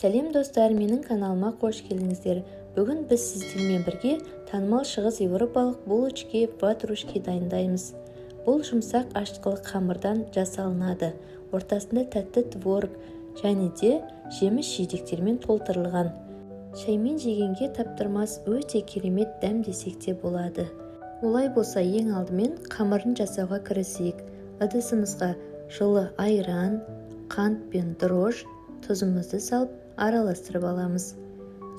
Сәлем достар, менің каналыма қош келдіңіздер. Бүгін біз сіздермен бірге танымал шығыс еуропалық булочки ватрушки дайындаймыз. Бұл жұмсақ ашытқылы қамырдан жасалынады. Ортасында тәтті творог және де жеміс-жидектермен толтырылған. Шаймен жегенге таптырмас өте керемет дәм десек те болады. Олай болса, ең алдымен қамырын жасауға кірісейік. Ыдысымызға жылы айран, қант пен дрожж, тұзымызды салып араластырып аламыз.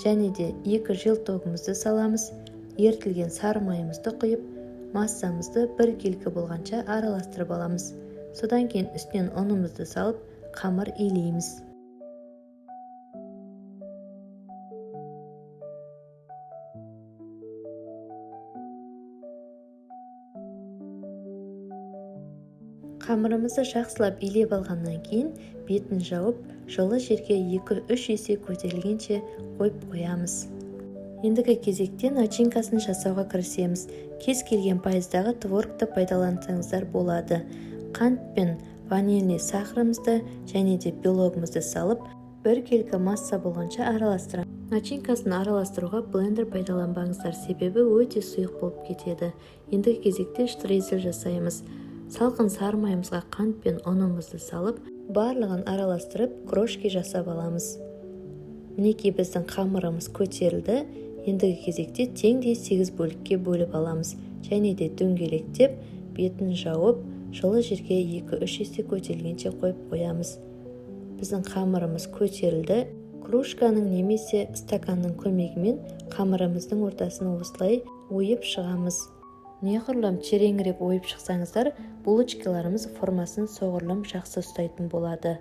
Және де 2 желтогымызды саламыз. Ертілген сары майымызды құйып, массамызды бір келкі болғанша араластырып аламыз. Содан кейін үстінен ұнымызды салып, қамыр илейміз. Қамырымызды жақсылап илеп алғаннан кейін бетін жауып, жылы жерге 2-3 есе көтерілгенше қойып қоямыз. Ендігі кезекте начинкасын жасауға кірісеміз. Кез келген пайыздағы творогты пайдалансаңыздар болады. Қант пен ванильный сахарымызды және де белогымызды салып, бір келкі масса болғанша араластырамыз. Начинкасын араластыруға блендер пайдаланбаңыздар, себебі өте сұйық болып кетеді. Ендігі кезекте штрезель жасаймыз. Салқын сары майымызға қант пен ұнымызды салып, барлығын араластырып, крошки жасап аламыз. Мінекей біздің қамырымыз көтерілді. Ендігі кезекте теңдей 8 бөлікке бөліп аламыз. Және де дөңгелектеп, бетін жауып, жылы жерге 2-3 есе көтерілгенше қойып қоямыз. Біздің қамырымыз көтерілді. Кружканың немесе стаканның көмегімен қамырымыздың ортасын осылай ойып шығамыз. Неғұрлым тереңірек ойып шықсаңыздар, булочкаларымыз формасын соғұрлым жақсы ұстайтын болады.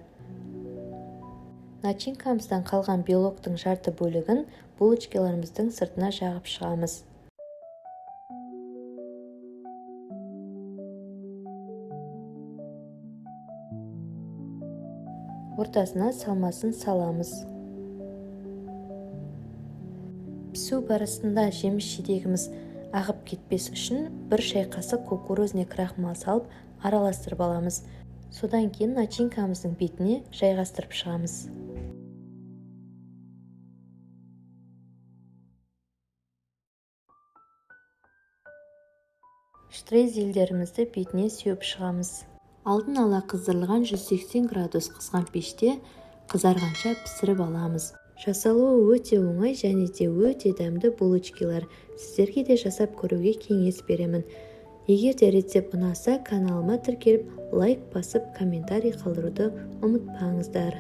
Начинкамыздан қалған белоктың жарты бөлігін булочкаларымыздың сыртына жағып шығамыз. Ортасына салмасын саламыз. Пісу барысында жеміс-жидегіміз ағып кетпес үшін 1 шай қасық кукурузный крахмал салып араластырып аламыз. Содан кейін начинкамыздың бетіне жайғастырып шығамыз. Штрезельдерімізді бетіне сеуіп шығамыз. Алдын ала қыздырылған 180 градус қызған пеште қызарғанша пісіріп аламыз. Жасалуы өте оңай және де өте дәмді булочкилар. Сіздерге де жасап көруге кеңес беремін. Егер де рецепт ұнаса, каналыма тіркеліп, лайк басып, комментарий қалдыруды ұмытпаңыздар.